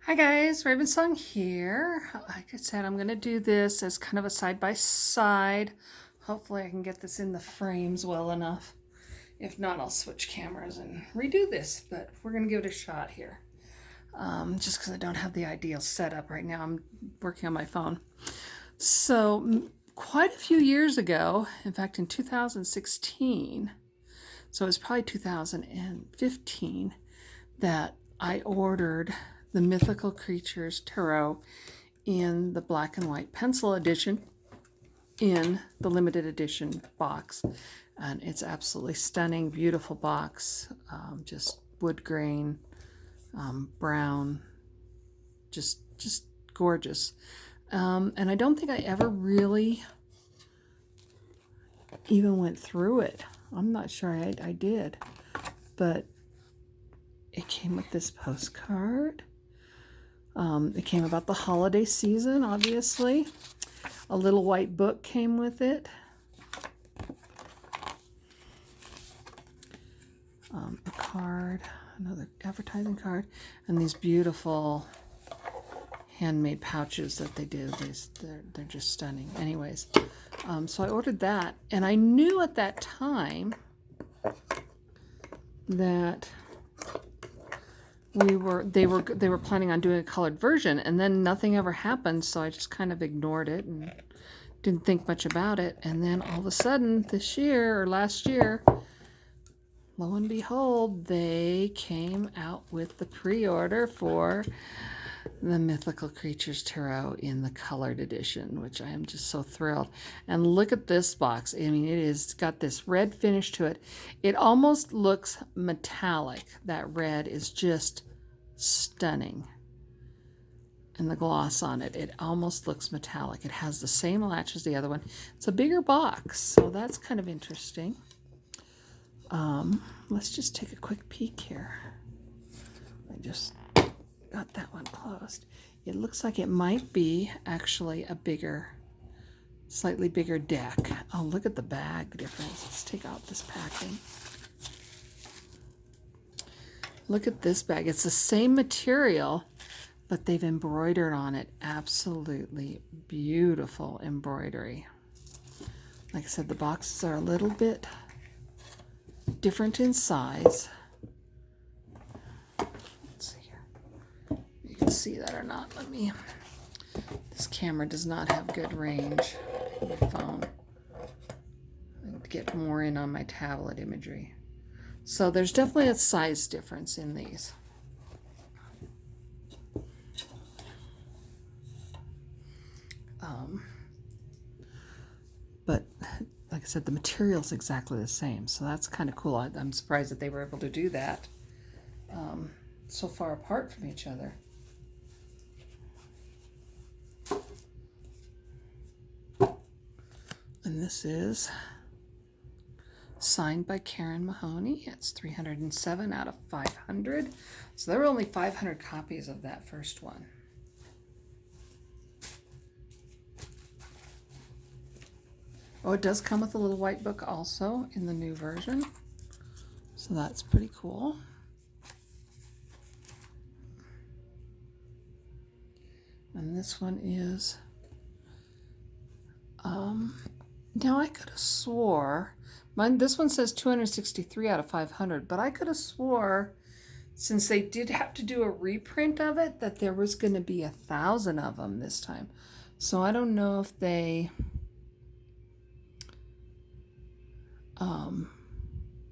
Hi guys, Raven Song here. Like I said, I'm going to do this as kind of a side-by-side. Hopefully I can get this in the frames well enough. If not, I'll switch cameras and redo this, but we're going to give it a shot here. Just because I don't have the ideal setup right now. I'm working on my phone. So quite a few years ago, in fact in 2016, so it was probably 2015, that I ordered the Mythical Creatures Tarot in the black and white pencil edition in the limited edition box. And it's absolutely stunning, beautiful box, just wood grain, brown, just gorgeous. And I don't think I ever really even went through it. I'm not sure I did, but it came with this postcard. It came about the holiday season, obviously. A little white book came with it. A card, another advertising card, and these beautiful handmade pouches that they did. They're just stunning. Anyways, so I ordered that, and I knew at that time that they were planning on doing a colored version, and then nothing ever happened, so I just kind of ignored it and didn't think much about it. And then all of a sudden this year or last year, lo and behold, they came out with the pre-order for the Mythical Creatures Tarot in the colored edition, which I am just so thrilled. And look at this box. I mean, it is got this red finish to it. It almost looks metallic. That red is just stunning. And the gloss on it, it almost looks metallic. It has the same latch as the other one. It's a bigger box, so that's kind of interesting. Let's just take a quick peek here. I just got that one closed. It looks like it might be actually a bigger, slightly bigger deck. Oh, look at the bag difference. Let's take out this packing. Look at this bag. It's the same material, but they've embroidered on it. Absolutely beautiful embroidery. Like I said, the boxes are a little bit different in size. Let's see here. You can see that or not. This camera does not have good range on my phone. I need to get more in on my tablet imagery. So there's definitely a size difference in these. But like I said, the material is exactly the same, so that's kind of cool. I'm surprised that they were able to do that so far apart from each other. And this is signed by Karen Mahoney. It's 307 out of 500. So there were only 500 copies of that first one. Oh, it does come with a little white book also in the new version. So that's pretty cool. And this one is, now I could have swore, this one says 263 out of 500, but I could have swore, since they did have to do a reprint of it, that there was going to be 1,000 of them this time. So I don't know if they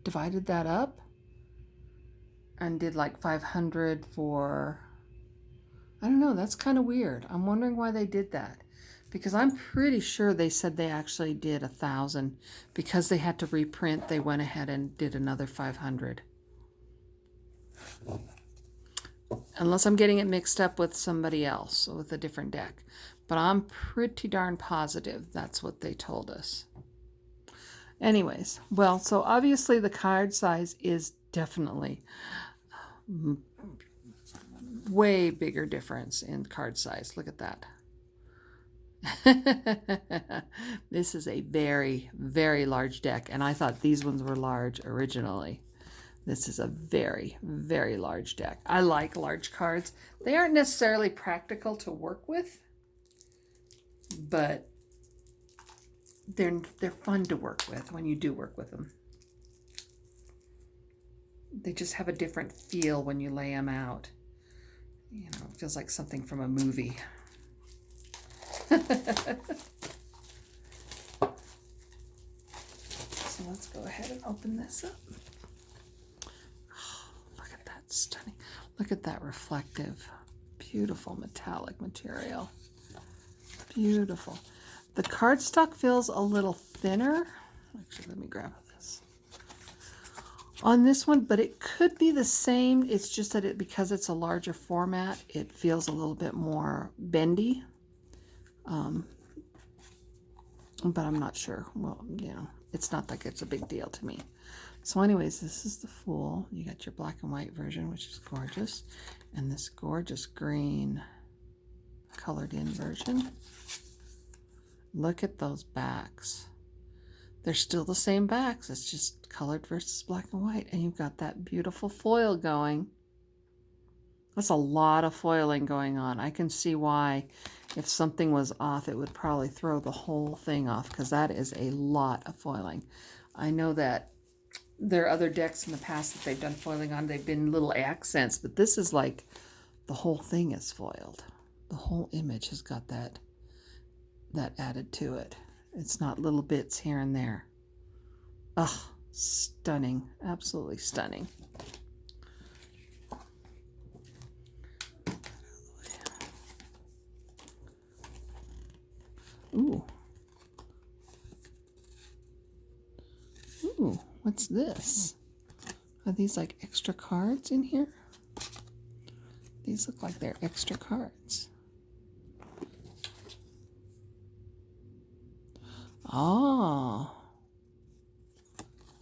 divided that up and did like 500 for, I don't know, that's kind of weird. I'm wondering why they did that, because I'm pretty sure they said they actually did 1,000. Because they had to reprint, they went ahead and did another 500. Unless I'm getting it mixed up with somebody else, with a different deck. But I'm pretty darn positive that's what they told us. Anyways, well, so obviously the card size is definitely way bigger difference in card size. Look at that. This is a very, very large deck, and I thought these ones were large originally. This is a very, very large deck. I like large cards. They aren't necessarily practical to work with, but they're fun to work with when you do work with them. They just have a different feel when you lay them out. You know, it feels like something from a movie. So let's go ahead and open this up. Oh, look at that, stunning. Look at that reflective, beautiful metallic material. Beautiful. The cardstock feels a little thinner. Actually, let me grab this. On this one, but it could be the same. It's just that because it's a larger format, it feels a little bit more bendy. But I'm not sure. Well, you know, it's not like it's a big deal to me. So anyways, this is the Fool. You got your black and white version, which is gorgeous. And this gorgeous green colored in version. Look at those backs. They're still the same backs. It's just colored versus black and white. And you've got that beautiful foil going. That's a lot of foiling going on. I can see why if something was off, it would probably throw the whole thing off, because that is a lot of foiling. I know that there are other decks in the past that they've done foiling on. They've been little accents, but this is like the whole thing is foiled. The whole image has got that added to it. It's not little bits here and there. Ugh, stunning. Absolutely stunning. Ooh. Ooh, what's this? Are these like extra cards in here? These look like they're extra cards. Oh,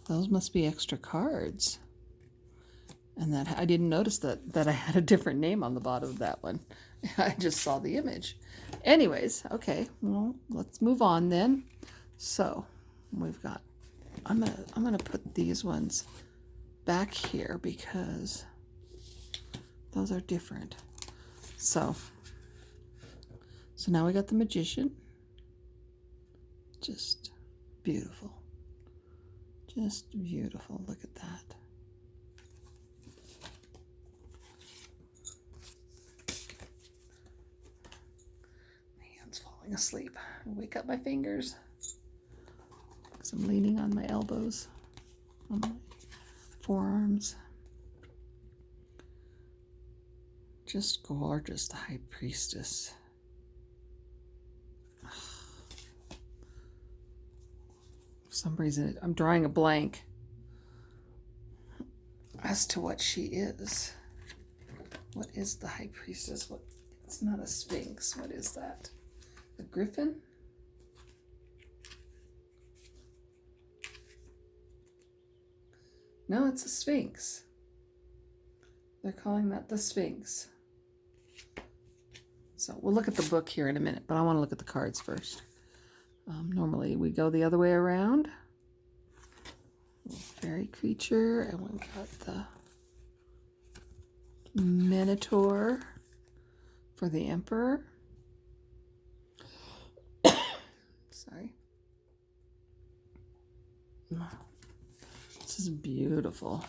those must be extra cards. And that I didn't notice that I had a different name on the bottom of that one. I just saw the image. Anyways, okay, well, let's move on then. So we've got, I'm gonna put these ones back here because those are different. So now we got the Magician. Just beautiful. Just beautiful. Look at that. My hand's falling asleep. Wake up my fingers. Because I'm leaning on my elbows, on my forearms. Just gorgeous, the High Priestess. For some reason, I'm drawing a blank as to what she is. What is the High Priestess? What? It's not a Sphinx. What is that? A griffin? No, it's a Sphinx. They're calling that the Sphinx. So we'll look at the book here in a minute, but I want to look at the cards first. Normally we go the other way around. Fairy creature, and we've got the Minotaur for the Emperor. Sorry. This is beautiful.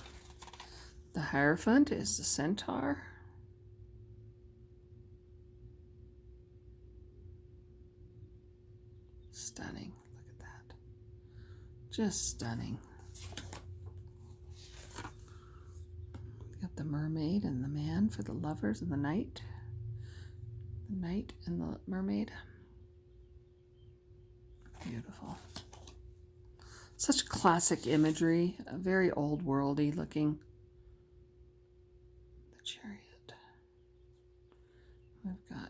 The Hierophant is the Centaur. Stunning. Look at that. Just stunning. Got the Mermaid and the Man for the lovers, and the Knight. The Knight and the Mermaid. Beautiful. Such classic imagery. A very old worldy looking. The Chariot. We've got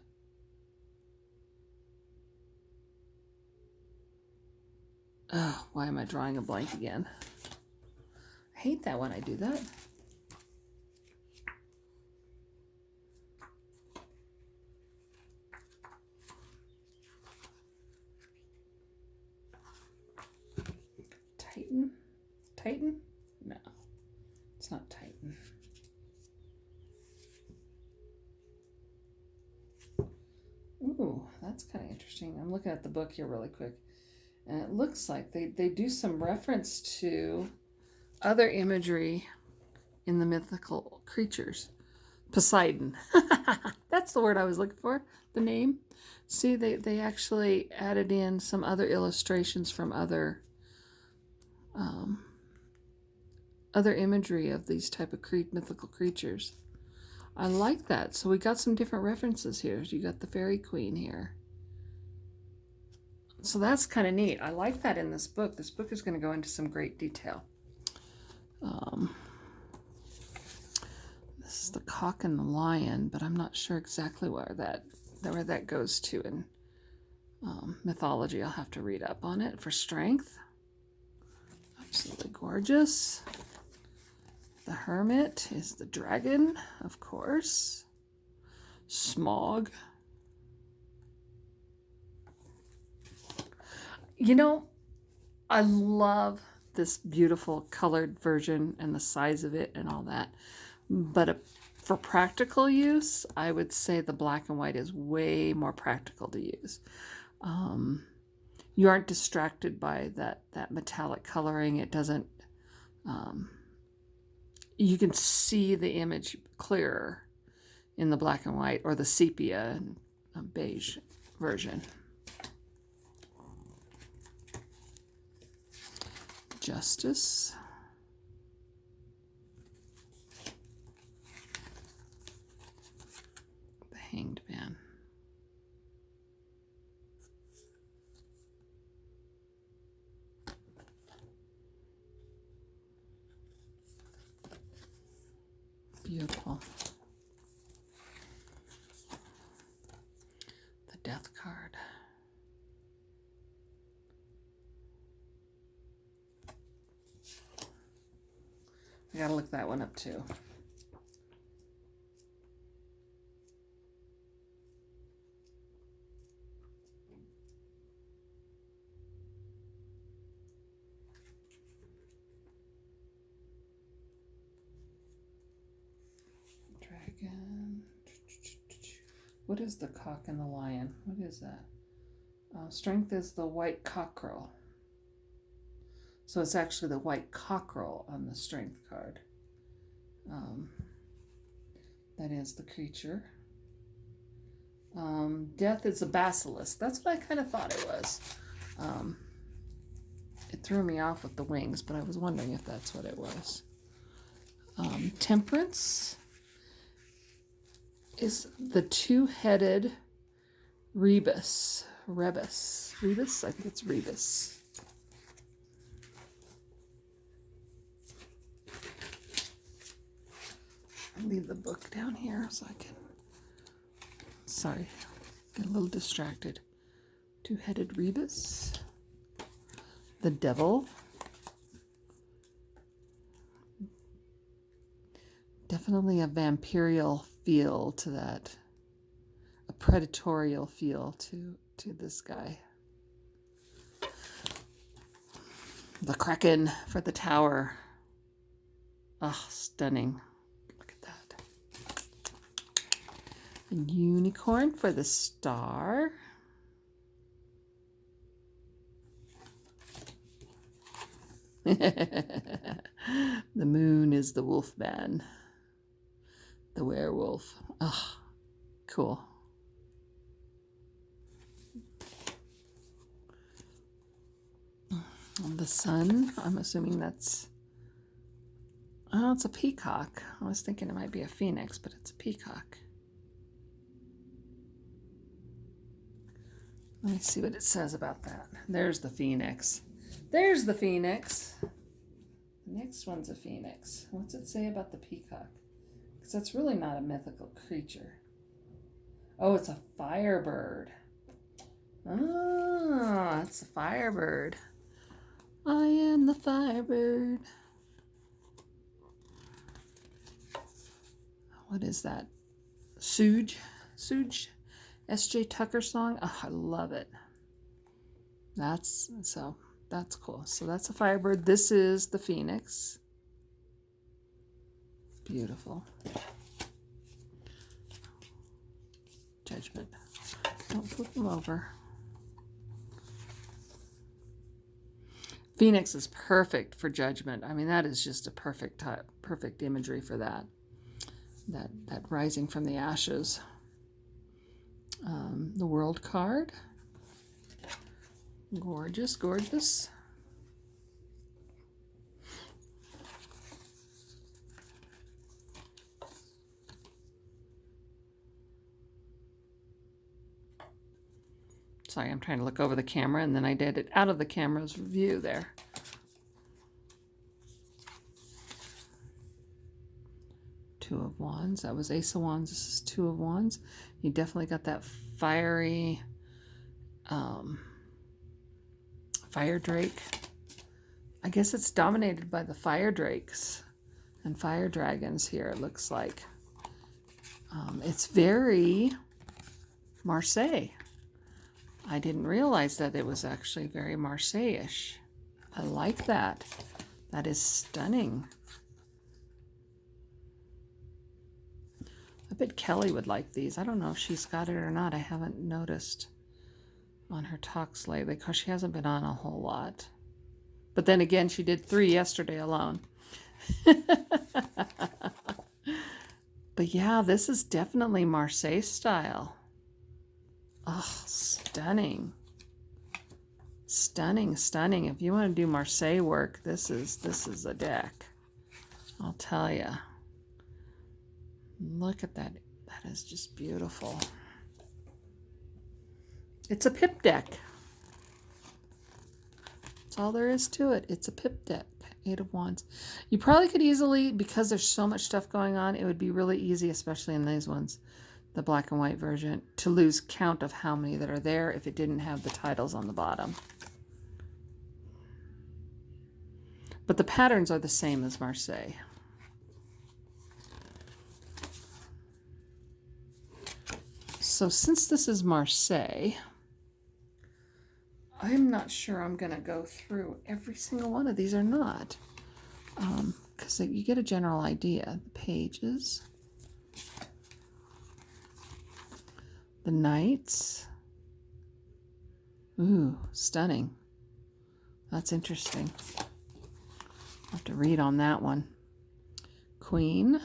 why am I drawing a blank again? I hate that when I do that. Titan? No, it's not Ooh, that's kind of interesting. I'm looking at the book here really quick. And it looks like they do some reference to other imagery in the mythical creatures. Poseidon. That's the word I was looking for, the name. See, they actually added in some other illustrations from other imagery of these type of mythical creatures. I like that. So we got some different references here. You got the fairy queen here. So that's kind of neat. I like that in this book. This book is going to go into some great detail. This is the cock and the lion, but I'm not sure exactly where that goes to in mythology. I'll have to read up on it. For strength, absolutely gorgeous. The hermit is the dragon, of course. Smog. You know, I love this beautiful colored version and the size of it and all that. But for practical use, I would say the black and white is way more practical to use. You aren't distracted by that metallic coloring. It doesn't, you can see the image clearer in the black and white or the sepia and beige version. Justice. The Hanged Man. Beautiful. The Death card. I gotta look that one up too. Dragon. What is the cock and the lion? What is that? Strength is the white cockerel. So it's actually the white cockerel on the strength card. That is the creature. Death is a basilisk. That's what I kind of thought it was. It threw me off with the wings, but I was wondering if that's what it was. Temperance is the two-headed rebus. Rebus. Rebus? I think it's rebus. I'll leave the book down here so I can... Sorry, get a little distracted. Two-headed rebus. The devil. Definitely a vampirial feel to that. A predatorial feel to this guy. The kraken for the tower. Ah, stunning. Look at that. A unicorn for the star. The moon is the wolf man. The werewolf. Oh, cool. The sun, I'm assuming that's... Oh, it's a peacock. I was thinking it might be a phoenix, but it's a peacock. Let me see what it says about that. There's the phoenix. There's the phoenix. The next one's a phoenix. What's it say about the peacock? Because that's really not a mythical creature. Oh, it's a firebird. Oh, it's a firebird. I am the firebird. What is that? Suge? S.J. Tucker song? Oh, I love it. That's cool. So that's a firebird. This is the phoenix. Beautiful. Judgment. Don't flip them over. Phoenix is perfect for Judgment. I mean, that is just a perfect imagery for that. That rising from the ashes. The World card. Gorgeous, gorgeous. Sorry, I'm trying to look over the camera, and then I did it out of the camera's view there. Two of Wands. That was Ace of Wands. This is Two of Wands. You definitely got that fiery fire drake. I guess it's dominated by the fire drakes and fire dragons here, it looks like. It's very Marseille. I didn't realize that it was actually very Marseille-ish. I like that. That is stunning. I bet Kelly would like these. I don't know if she's got it or not. I haven't noticed on her talks lately because she hasn't been on a whole lot. But then again, she did 3 yesterday alone. But yeah, this is definitely Marseille style. Oh, stunning. Stunning, stunning. If you want to do Marseille work, this is a deck. I'll tell you. Look at that. That is just beautiful. It's a pip deck. That's all there is to it. It's a pip deck. 8 of Wands. You probably could easily, because there's so much stuff going on, it would be really easy, especially in these ones, the black and white version, to lose count of how many that are there if it didn't have the titles on the bottom. But the patterns are the same as Marseille. So since this is Marseille, I'm not sure I'm going to go through every single one of these or not. Because you get a general idea. The pages. The knights. Ooh, stunning. That's interesting. I'll have to read on that one. Queen.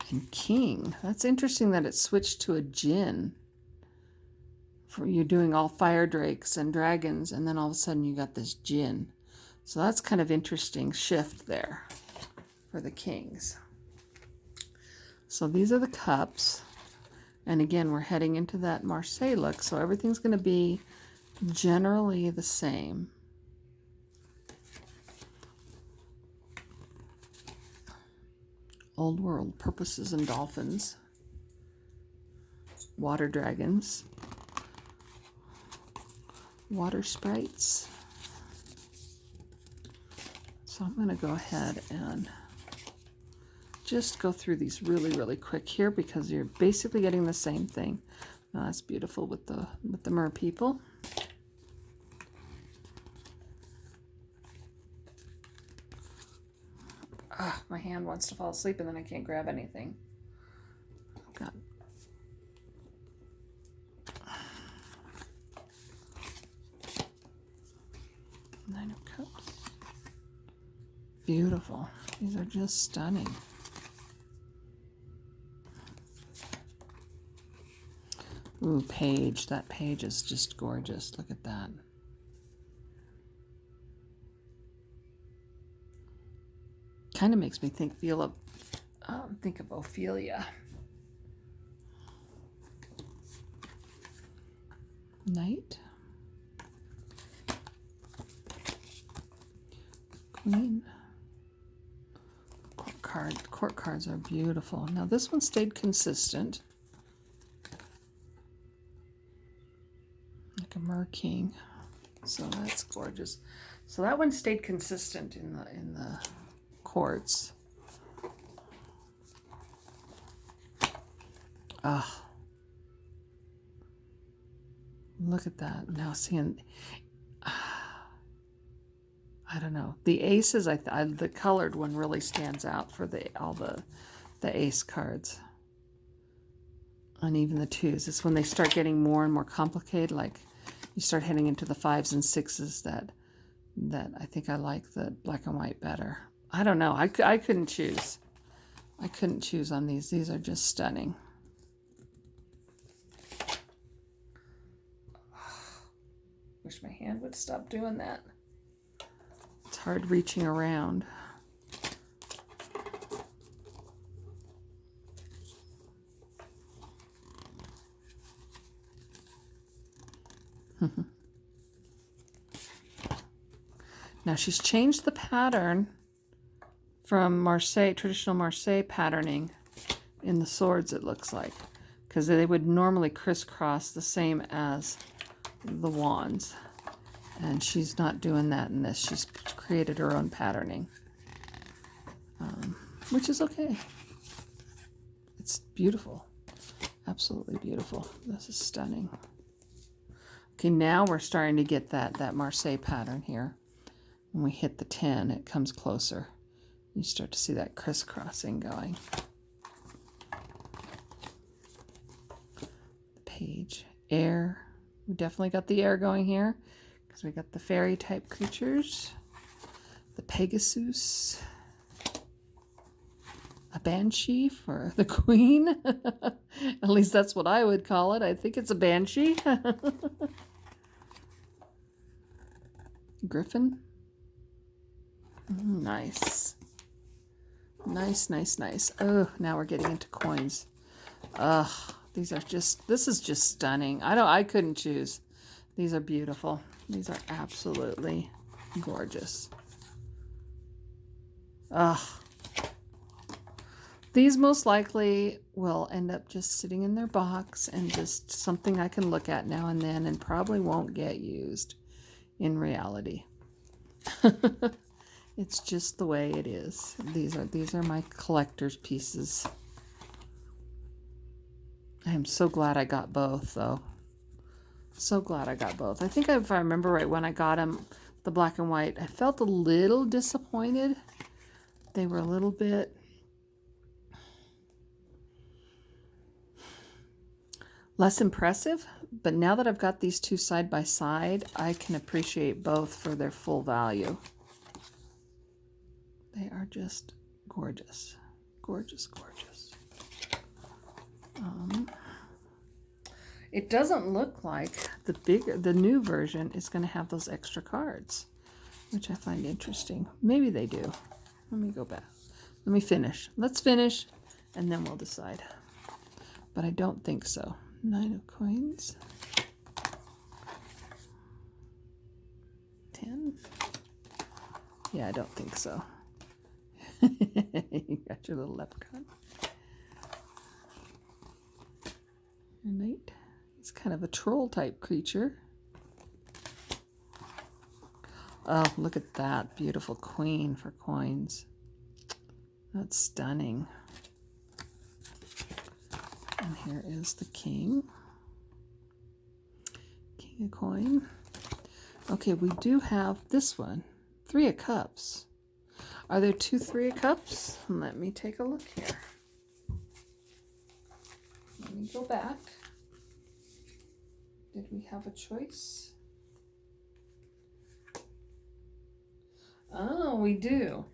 And king. That's interesting that it switched to a djinn. You're doing all fire drakes and dragons, and then all of a sudden you got this djinn. So that's kind of interesting shift there for the kings. So these are the cups. And again, we're heading into that Marseille look, so everything's going to be generally the same. Old world porpoises and dolphins. Water dragons. Water sprites. So I'm going to go ahead and just go through these really, really quick here because you're basically getting the same thing. Now, that's beautiful with the mer people. My hand wants to fall asleep and then I can't grab anything. I've got Nine of Cups. Beautiful. These are just stunning. Ooh, page. That page is just gorgeous. Look at that. Kind of makes me think of Ophelia. Knight. Queen. Court card. Court cards are beautiful. Now this one stayed consistent. Like a Mer King. So that's gorgeous. So that one stayed consistent in the courts. Ah. Look at that. Now seeing I don't know. The aces, the colored one really stands out for all the ace cards. on even the 2s. It's when they start getting more and more complicated, like you start heading into the 5s and 6s, that I think I like the black and white better. I don't know. I couldn't choose. I couldn't choose on these. These are just stunning. Wish my hand would stop doing that. It's hard reaching around. Now she's changed the pattern from Marseille, traditional Marseille patterning in the swords, it looks like, because they would normally crisscross the same as the wands, and she's not doing that in this. She's created her own patterning, which is okay. It's beautiful, absolutely beautiful. This is stunning. Okay, now we're starting to get that Marseille pattern here. When we hit the 10, it comes closer. You start to see that crisscrossing going. The page, air. We definitely got the air going here because we got the fairy type creatures. The Pegasus. A banshee for the queen. At least that's what I would call it. I think it's a banshee. Griffin. Nice. Nice, nice, nice. Oh, now we're getting into coins. Ugh, these are just, this is just stunning. I couldn't choose. These are beautiful. These are absolutely gorgeous. Ugh. These most likely will end up just sitting in their box and just something I can look at now and then and probably won't get used in reality. It's just the way it is. These are my collector's pieces. I am so glad I got both, though. So glad I got both. I think if I remember right, when I got them, the black and white, I felt a little disappointed. They were a little bit less impressive, but now that I've got these two side by side, I can appreciate both for their full value. They are just gorgeous. Gorgeous, gorgeous. It doesn't look like the new version is going to have those extra cards, which I find interesting. Maybe they do. Let me go back. Let me finish. Let's finish, and then we'll decide. But I don't think so. 9 of coins. 10. Yeah, I don't think so. You got your little leprechaun. A knight. He's kind of a troll type creature. Oh, look at that beautiful queen for coins. That's stunning. And here is the king. King of coin. Okay, we do have this one. 3 of cups. Are there 2 3 of cups? Let me take a look here. Let me go back. Did we have a choice? Oh, we do.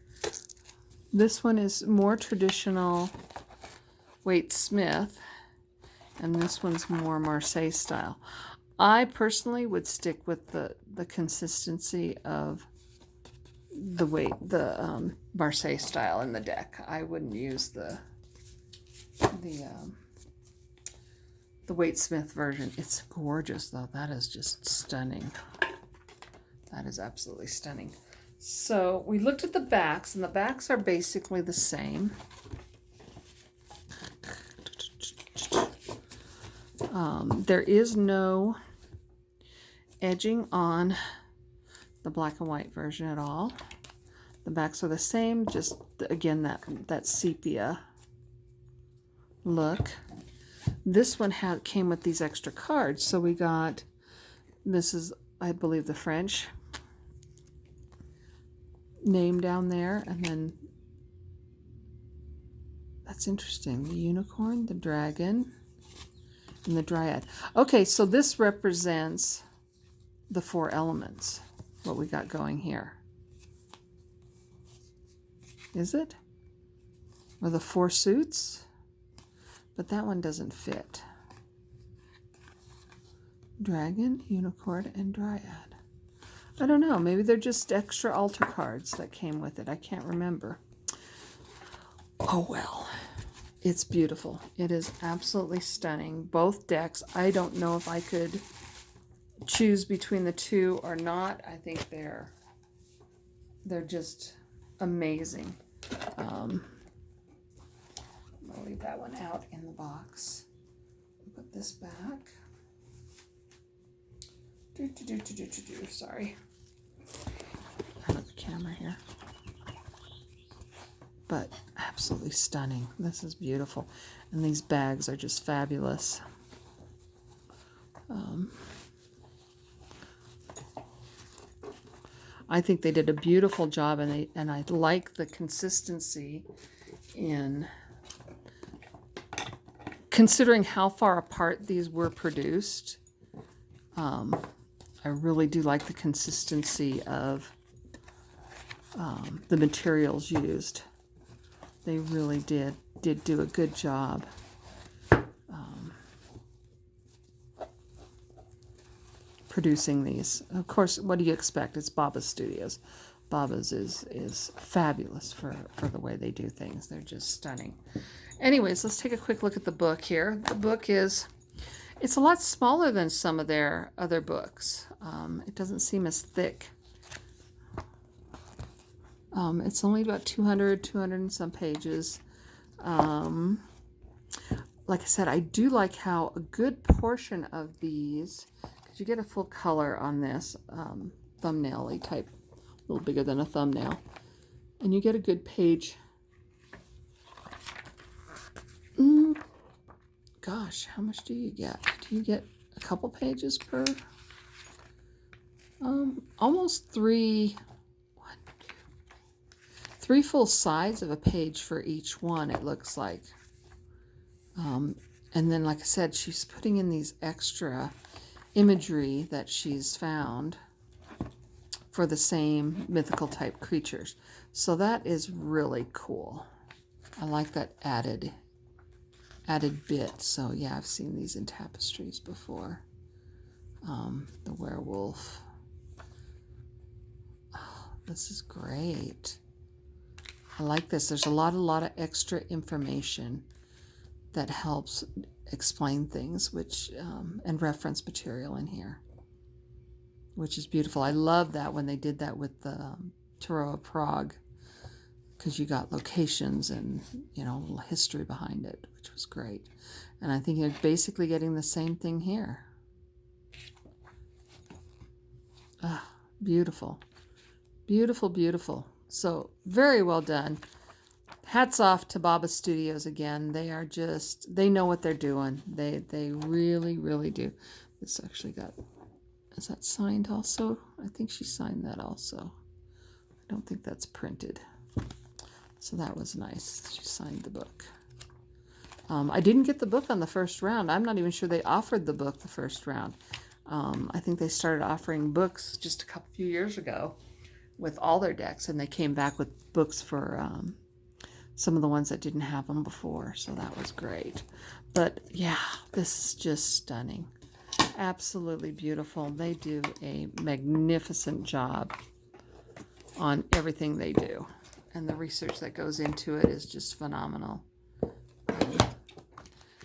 This one is more traditional Waite Smith, and this one's more Marseille style. I personally would stick with the consistency of the Marseille style in the deck. I wouldn't use the Waite Smith version. It's gorgeous though. That is just stunning. That is absolutely stunning. So we looked at the backs, and the backs are basically the same. There is no edging on the black and white version at all. The backs are the same, just again that sepia look. This one came with these extra cards, so we got, this is, I believe, the French name down there, and then that's interesting. The unicorn, the dragon, in the Dryad. Okay, so this represents the 4 elements, what we got going here. Is it? Or the 4 suits? But that one doesn't fit. Dragon, unicorn, and Dryad. I don't know. Maybe they're just extra altar cards that came with it. I can't remember. Oh well. It's beautiful. It is absolutely stunning. Both decks. I don't know if I could choose between the two or not. I think they're just amazing. I'll leave that one out in the box. Put this back. Sorry. Out of the camera here. But absolutely stunning. This is beautiful. And these bags are just fabulous. I think they did a beautiful job, and I like the consistency in considering how far apart these were produced. I really do like the consistency of the materials used. They really did do a good job. Producing these. Of course, what do you expect? It's Baba's Studios. Baba's is fabulous for the way they do things. They're just stunning. Anyways, let's take a quick look at the book here. The book it's a lot smaller than some of their other books. It doesn't seem as thick. It's only about 200 and some pages. Like I said, I do like how a good portion of these, because you get a full color on this, thumbnail-y type, a little bigger than a thumbnail, and you get a good page. Gosh, how much do you get? Do you get a couple pages per? Almost three full sides of a page for each one, it looks like. And then, like I said, she's putting in these extra imagery that she's found for the same mythical type creatures. So that is really cool. I like that added bit. So yeah, I've seen these in tapestries before. The werewolf. Oh, this is great. I like this. There's a lot of extra information that helps explain things, which and reference material in here, which is beautiful. I love that when they did that with the Tarot of Prague, because you got locations and, you know, a little history behind it, which was great. And I think you're basically getting the same thing here. Ah, beautiful. Beautiful, beautiful. So very well done. Hats off to Baba Studios again. They are just, they know what they're doing. They really, really do. This actually got, is that signed also? I think she signed that also. I don't think that's printed. So that was nice. She signed the book. I didn't get the book on the first round. I'm not even sure they offered the book the first round. I think they started offering books just a few years ago with all their decks, and they came back with books for some of the ones that didn't have them before, so that was great. But yeah, this is just stunning. Absolutely beautiful. They do a magnificent job on everything they do, and the research that goes into it is just phenomenal.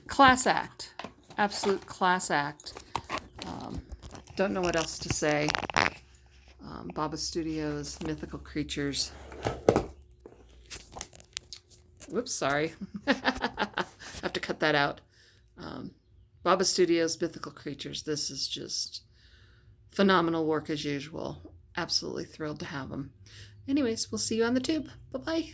Class act. Absolute class act. Don't know what else to say. Baba Studios, Mythical Creatures. Whoops, sorry. I have to cut that out. Baba Studios, Mythical Creatures. This is just phenomenal work as usual. Absolutely thrilled to have them. Anyways, we'll see you on the tube. Bye-bye.